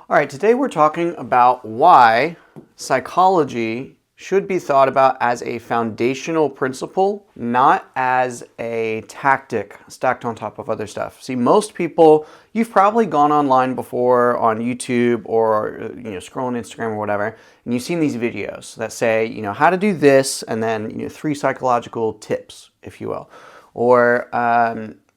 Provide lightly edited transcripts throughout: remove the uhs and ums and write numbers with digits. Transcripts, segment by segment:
All right, today we're talking about why psychology should be thought about as a foundational principle, not as a tactic stacked on top of other stuff. See, most people, you've probably gone online before on YouTube or scrolling Instagram or whatever, and you've seen these videos that say, how to do this, and then 3 psychological tips, if you will, or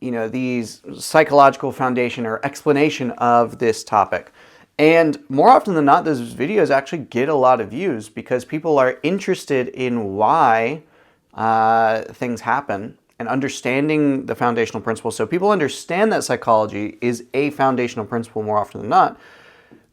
these psychological foundation or explanation of this topic. And more often than not, those videos actually get a lot of views because people are interested in why things happen and understanding the foundational principles. So people understand that psychology is a foundational principle more often than not.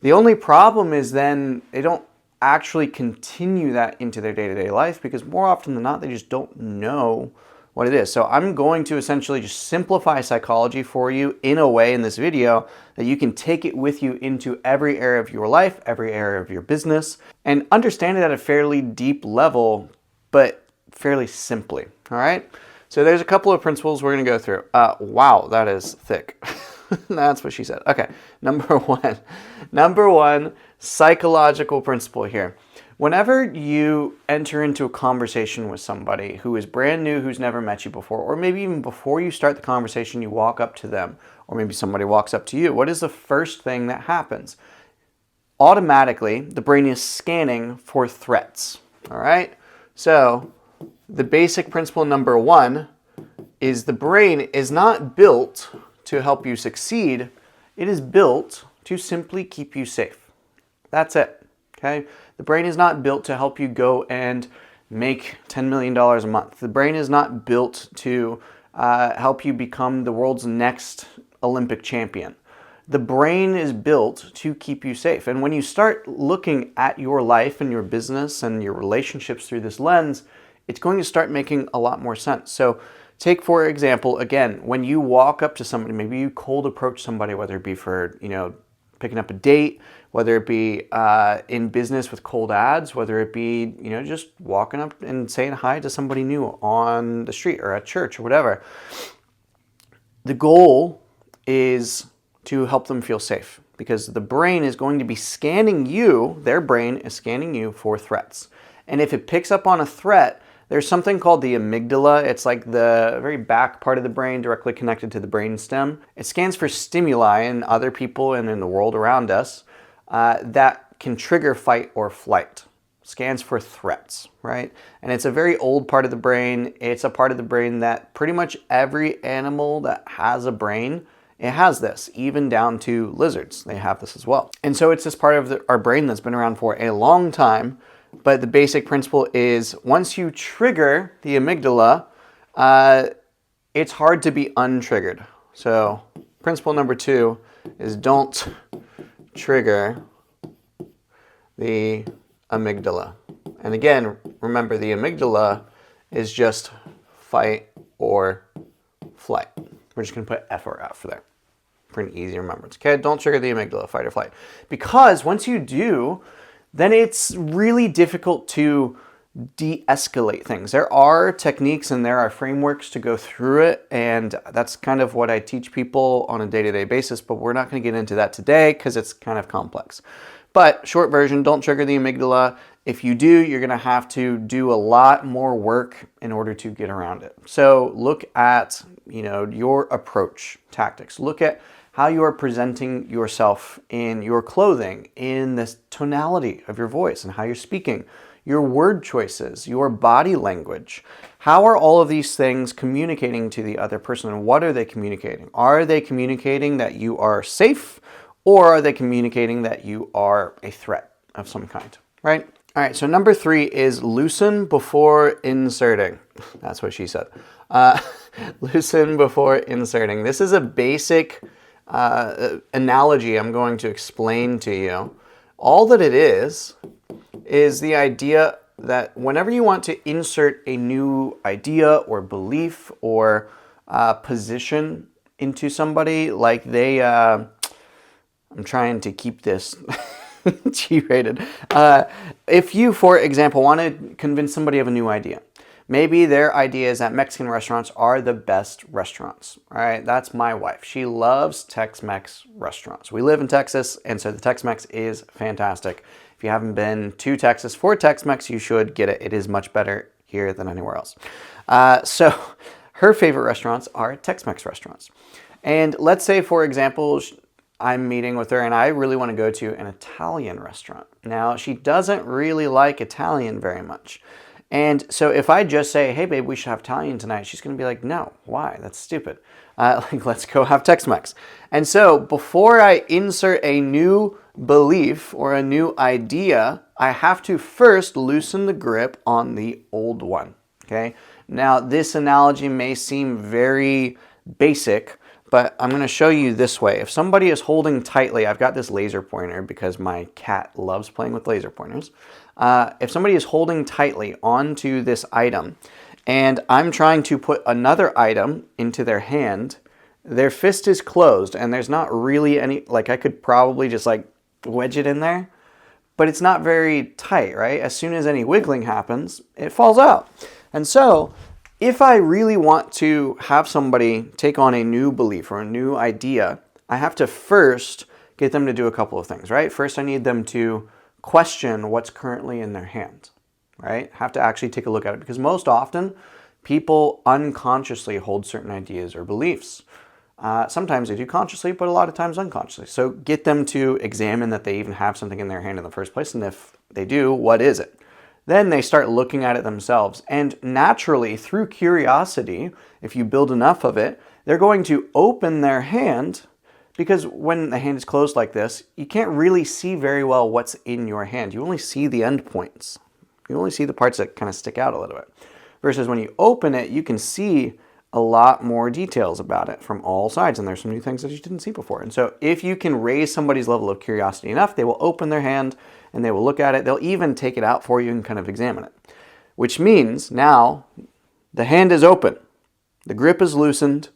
The only problem is then they don't actually continue that into their day-to-day life because more often than not, they just don't know what it is. So I'm going to essentially just simplify psychology for you in a way in this video that you can take it with you into every area of your life, every area of your business, and understand it at a fairly deep level, but fairly simply, all right? So there's a couple of principles we're gonna go through. Wow, that is thick. That's what she said. Okay, number one, psychological principle here. Whenever you enter into a conversation with somebody who is brand new, who's never met you before, or maybe even before you start the conversation, you walk up to them, or maybe somebody walks up to you, what is the first thing that happens? Automatically, the brain is scanning for threats, all right? So the basic principle number 1 is the brain is not built to help you succeed. It is built to simply keep you safe. That's it, okay? The brain is not built to help you go and make $10 million a month. The brain is not built to help you become the world's next Olympic champion. The brain is built to keep you safe. And when you start looking at your life and your business and your relationships through this lens, it's going to start making a lot more sense. So take, for example, again, when you walk up to somebody, maybe you cold approach somebody, whether it be for, picking up a date, whether it be in business with cold ads, whether it be, just walking up and saying hi to somebody new on the street or at church or whatever. The goal is to help them feel safe because the brain is going to be scanning you, their brain is scanning you for threats. And if it picks up on a threat, there's something called the amygdala. It's like the very back part of the brain directly connected to the brain stem. It scans for stimuli in other people and in the world around us that can trigger fight or flight. Scans for threats, right? And it's a very old part of the brain. It's a part of the brain that pretty much every animal that has a brain, it has this, even down to lizards. They have this as well. And so it's this part of our brain that's been around for a long time. But the basic principle is once you trigger the amygdala, it's hard to be untriggered. So principle number 2 is don't trigger the amygdala. And again, remember the amygdala is just fight or flight. We're just going to put F or F for there. Pretty easy remembrance. Okay, don't trigger the amygdala, fight or flight. Because once you do, then it's really difficult to de-escalate things. There are techniques and there are frameworks to go through it, and that's kind of what I teach people on a day-to-day basis, but we're not going to get into that today because it's kind of complex. But short version, don't trigger the amygdala. If you do, you're going to have to do a lot more work in order to get around it. So look at, your approach tactics. Look at how you are presenting yourself in your clothing, in the tonality of your voice and how you're speaking, your word choices, your body language. How are all of these things communicating to the other person, and what are they communicating? Are they communicating that you are safe, or are they communicating that you are a threat of some kind, right? All right, so number 3 is loosen before inserting. That's what she said. Loosen before inserting. This is a basic analogy I'm going to explain to you. All that it is the idea that whenever you want to insert a new idea or belief or position into somebody, like they, I'm trying to keep this G-rated. If you, for example, want to convince somebody of a new idea, Maybe their idea is that Mexican restaurants are the best restaurants. All right, that's my wife. She loves Tex-Mex restaurants. We live in Texas, and so the Tex-Mex is fantastic. If you haven't been to Texas for Tex-Mex, you should get it. It is much better here than anywhere else. So her favorite restaurants are Tex-Mex restaurants. And let's say, for example, I'm meeting with her and I really want to go to an Italian restaurant. Now, she doesn't really like Italian very much. And so if I just say, hey, babe, we should have Italian tonight, she's going to be like, no, why? That's stupid. Let's go have Tex-Mex. And so before I insert a new belief or a new idea, I have to first loosen the grip on the old one. Okay. Now, this analogy may seem very basic, but I'm going to show you this way. If somebody is holding tightly, I've got this laser pointer because my cat loves playing with laser pointers. If somebody is holding tightly onto this item and I'm trying to put another item into their hand, their fist is closed and there's not really any, like I could probably just like wedge it in there, but it's not very tight, right? As soon as any wiggling happens, it falls out. And so if I really want to have somebody take on a new belief or a new idea, I have to first get them to do a couple of things, right? First, I need them to question what's currently in their hand, right? Have to actually take a look at it because most often people unconsciously hold certain ideas or beliefs. Sometimes they do consciously, but a lot of times unconsciously. So get them to examine that they even have something in their hand in the first place. And if they do, what is it? Then they start looking at it themselves. And naturally, through curiosity, if you build enough of it, they're going to open their hand because when the hand is closed like this, you can't really see very well what's in your hand. You only see the end points. You only see the parts that kind of stick out a little bit. Versus when you open it, you can see a lot more details about it from all sides. And there's some new things that you didn't see before. And so if you can raise somebody's level of curiosity enough, they will open their hand and they will look at it. They'll even take it out for you and kind of examine it. Which means now the hand is open, the grip is loosened,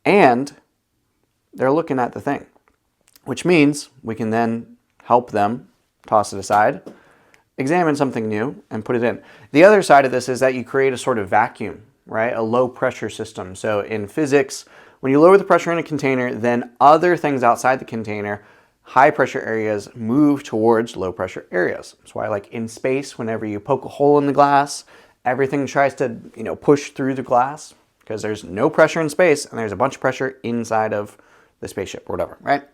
and they're looking at the thing. Which means we can then help them toss it aside, examine something new, and put it in. The other side of this is that you create a sort of vacuum, right? A low pressure system. So in physics, when you lower the pressure in a container, then other things outside the container, high pressure areas, move towards low pressure areas. That's why, like in space, whenever you poke a hole in the glass, everything tries to, push through the glass because there's no pressure in space and there's a bunch of pressure inside of the spaceship or whatever, right?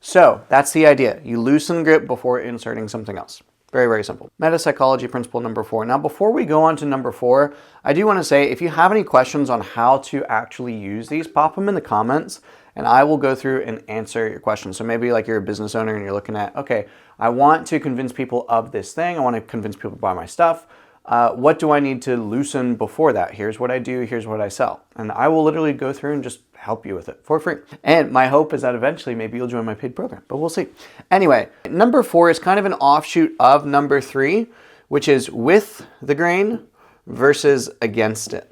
So that's the idea. You loosen grip before inserting something else. Very, very simple. Meta psychology principle number 4. Now, before we go on to number 4, I do want to say if you have any questions on how to actually use these, pop them in the comments and I will go through and answer your questions. So maybe like you're a business owner and you're looking at, okay, I want to convince people of this thing. I want to convince people to buy my stuff. What do I need to loosen before that? Here's what I do. Here's what I sell. And I will literally go through and just help you with it for free. And my hope is that eventually maybe you'll join my paid program, but we'll see. Anyway, number 4 is kind of an offshoot of number 3, which is with the grain versus against it.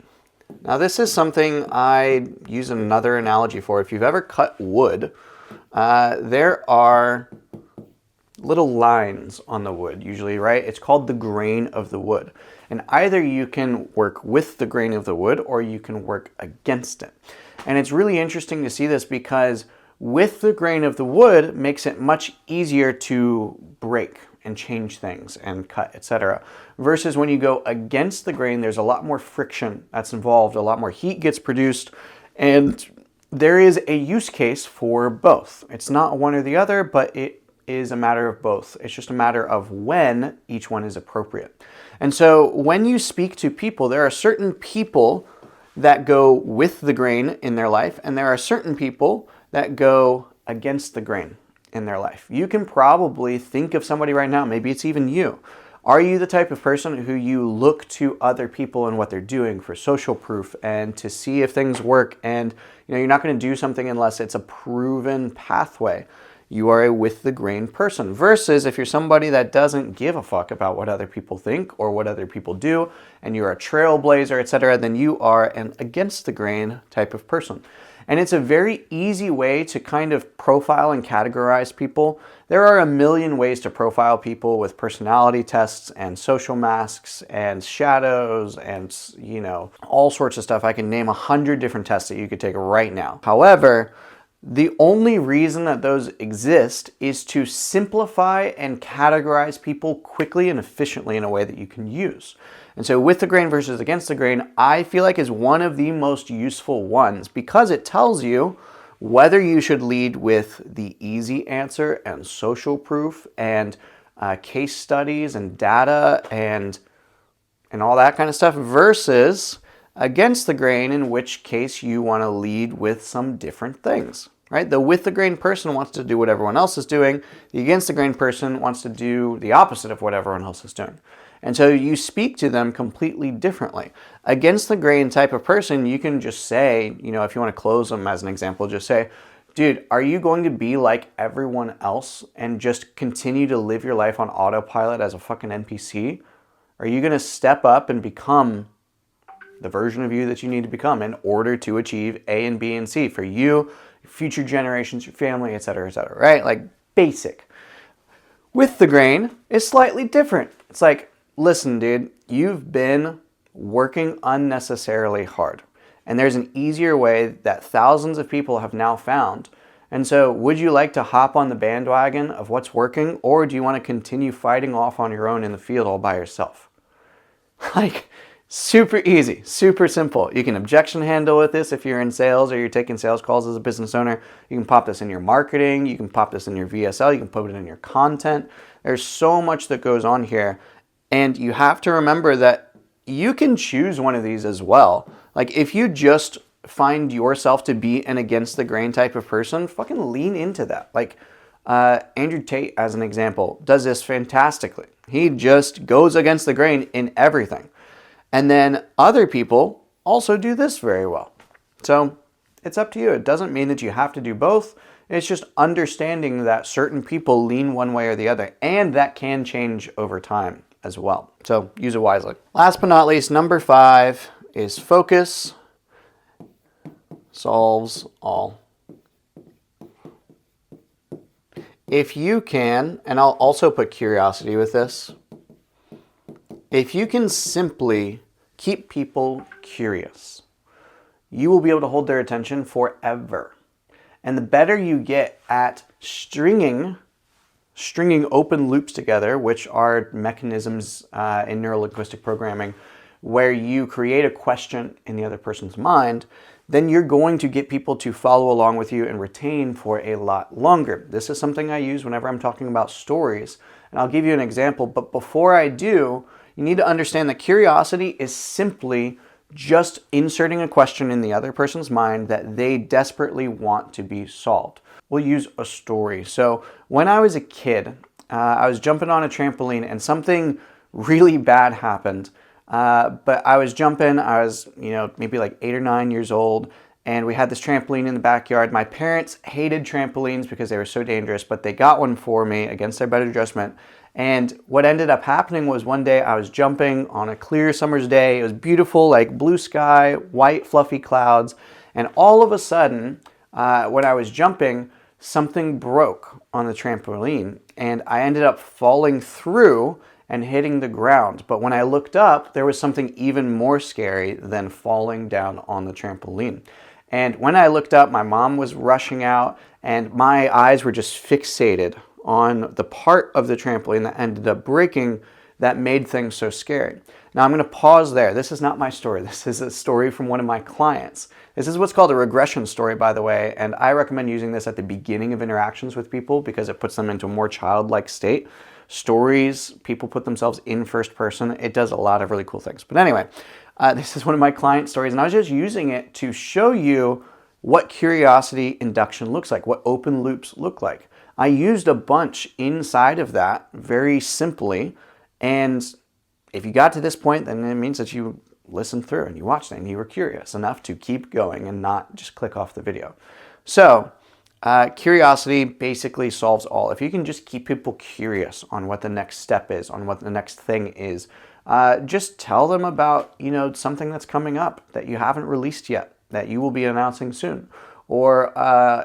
Now, this is something I use another analogy for. If you've ever cut wood, there are little lines on the wood usually, right? It's called the grain of the wood. And either you can work with the grain of the wood or you can work against it. And it's really interesting to see this because with the grain of the wood makes it much easier to break and change things and cut, etc. Versus when you go against the grain, there's a lot more friction that's involved, a lot more heat gets produced, and there is a use case for both. It's not one or the other, but it is a matter of both. It's just a matter of when each one is appropriate. And so when you speak to people, there are certain people that go with the grain in their life, and there are certain people that go against the grain in their life. You can probably think of somebody right now, maybe it's even you. Are you the type of person who you look to other people and what they're doing for social proof and to see if things work, and you're not going to do something unless it's a proven pathway? You are a with the grain person. Versus if you're somebody that doesn't give a fuck about what other people think or what other people do, and you're a trailblazer, etc., then you are an against the grain type of person. And it's a very easy way to kind of profile and categorize people. There are a million ways to profile people with personality tests and social masks and shadows and, all sorts of stuff. I can name 100 different tests that you could take right now. However, the only reason that those exist is to simplify and categorize people quickly and efficiently in a way that you can use. And so with the grain versus against the grain, I feel like is one of the most useful ones because it tells you whether you should lead with the easy answer and social proof and case studies and data and all that kind of stuff versus against the grain, in which case you want to lead with some different things, right? The with the grain person wants to do what everyone else is doing. The against the grain person wants to do the opposite of what everyone else is doing. And so you speak to them completely differently. Against the grain type of person, you can just say, if you want to close them as an example, just say, dude, are you going to be like everyone else and just continue to live your life on autopilot as a fucking NPC? Are you going to step up and become the version of you that you need to become in order to achieve A and B and C for you, future generations, your family, et cetera, right? Like basic. With the grain, it's slightly different. It's like, listen, dude, you've been working unnecessarily hard. And there's an easier way that thousands of people have now found. And so would you like to hop on the bandwagon of what's working, or do you want to continue fighting off on your own in the field all by yourself? Like, super easy, super simple. You can objection handle with this if you're in sales or you're taking sales calls as a business owner. You can pop this in your marketing. You can pop this in your VSL. You can put it in your content. There's so much that goes on here. And you have to remember that you can choose one of these as well. Like if you just find yourself to be an against the grain type of person, fucking lean into that. Like Andrew Tate, as an example, does this fantastically. He just goes against the grain in everything. And then other people also do this very well. So it's up to you. It doesn't mean that you have to do both. It's just understanding that certain people lean one way or the other, and that can change over time as well. So use it wisely. Last but not least, number 5 is focus solves all. If you can, and I'll also put curiosity with this, if you can simply keep people curious, you will be able to hold their attention forever. And the better you get at stringing open loops together, which are mechanisms in neurolinguistic programming where you create a question in the other person's mind, then you're going to get people to follow along with you and retain for a lot longer. This is something I use whenever I'm talking about stories. And I'll give you an example, but before I do, you need to understand that curiosity is simply just inserting a question in the other person's mind that they desperately want to be solved. We'll use a story. So when I was a kid, I was jumping on a trampoline and something really bad happened. But I was jumping, I was, maybe like 8 or 9 years old, and we had this trampoline in the backyard. My parents hated trampolines because they were so dangerous, but they got one for me against their better judgment. And what ended up happening was one day I was jumping on a clear summer's day. It was beautiful, like blue sky, white fluffy clouds. And all of a sudden, when I was jumping, something broke on the trampoline and I ended up falling through and hitting the ground. But when I looked up, there was something even more scary than falling down on the trampoline. And when I looked up, my mom was rushing out and my eyes were just fixated on the part of the trampoline that ended up breaking that made things so scary. Now I'm going to pause there. This is not my story. This is a story from one of my clients. This is what's called a regression story, by the way, and I recommend using this at the beginning of interactions with people because it puts them into a more childlike state. Stories, people put themselves in first person. It does a lot of really cool things. But anyway, this is one of my client stories, and I was just using it to show you what curiosity induction looks like, what open loops look like. I used a bunch inside of that very simply, and if you got to this point, then it means that you listened through and you watched it and you were curious enough to keep going and not just click off the video. So curiosity basically solves all. If you can just keep people curious on what the next step is, on what the next thing is, just tell them about, something that's coming up that you haven't released yet, that you will be announcing soon. or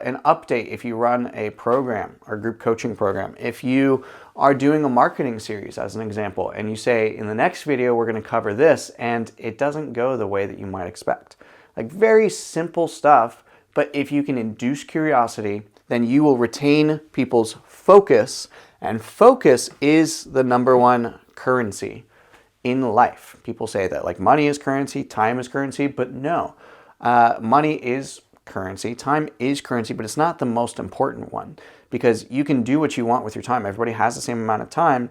an update if you run a program or group coaching program. If you are doing a marketing series, as an example, and you say, in the next video, we're going to cover this, and it doesn't go the way that you might expect. Like, very simple stuff, but if you can induce curiosity, then you will retain people's focus, and focus is the number one currency in life. People say that like money is currency, time is currency, but no. Money is currency, time is currency, but it's not the most important one, because you can do what you want with your time. Everybody has the same amount of time.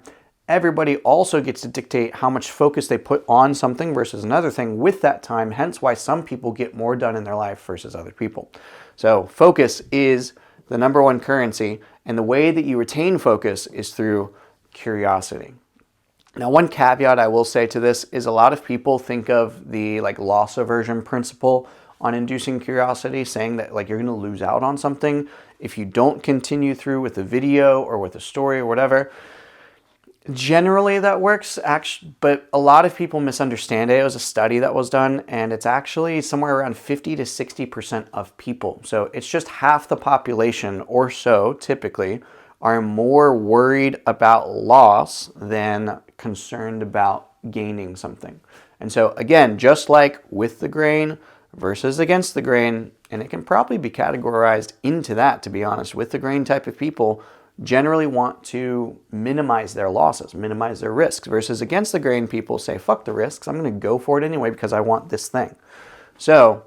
Everybody also gets to dictate how much focus they put on something versus another thing with that time, hence why some people get more done in their life versus other people. So focus is the number one currency, and the way that you retain focus is through curiosity. Now, one caveat I will say to this is a lot of people think of the like loss aversion principle on inducing curiosity, saying that like you're going to lose out on something if you don't continue through with a video or with a story or whatever. Generally that works, actually, but a lot of people misunderstand it. It was a study that was done, and it's actually somewhere around 50 to 60% of people. So it's just half the population or so typically are more worried about loss than concerned about gaining something. And so again, just like with the grain versus against the grain, and it can probably be categorized into that, to be honest, with the grain type of people generally want to minimize their losses, minimize their risks, versus against the grain people say, fuck the risks, I'm going to go for it anyway because I want this thing. So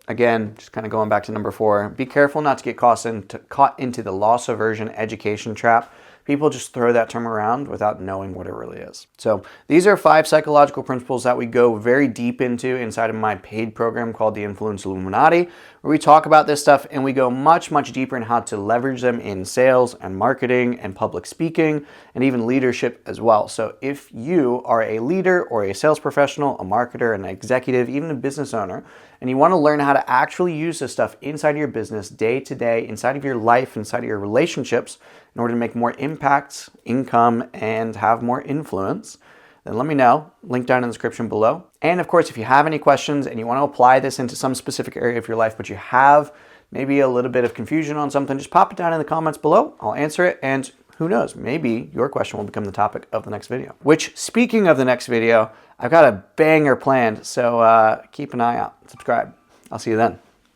again, just kind of going back to number 4, be careful not to get caught into the loss aversion education trap. People just throw that term around without knowing what it really is. So these are 5 psychological principles that we go very deep into inside of my paid program called the Influence Illuminati, where we talk about this stuff and we go much, much deeper in how to leverage them in sales and marketing and public speaking and even leadership as well. So if you are a leader or a sales professional, a marketer, an executive, even a business owner, and you want to learn how to actually use this stuff inside of your business day to day, inside of your life, inside of your relationships, in order to make more impact, income, and have more influence, then let me know. Link down in the description below. And of course, if you have any questions and you want to apply this into some specific area of your life, but you have maybe a little bit of confusion on something, just pop it down in the comments below. I'll answer it, and who knows, maybe your question will become the topic of the next video. Which, speaking of the next video, I've got a banger planned, so keep an eye out. Subscribe. I'll see you then.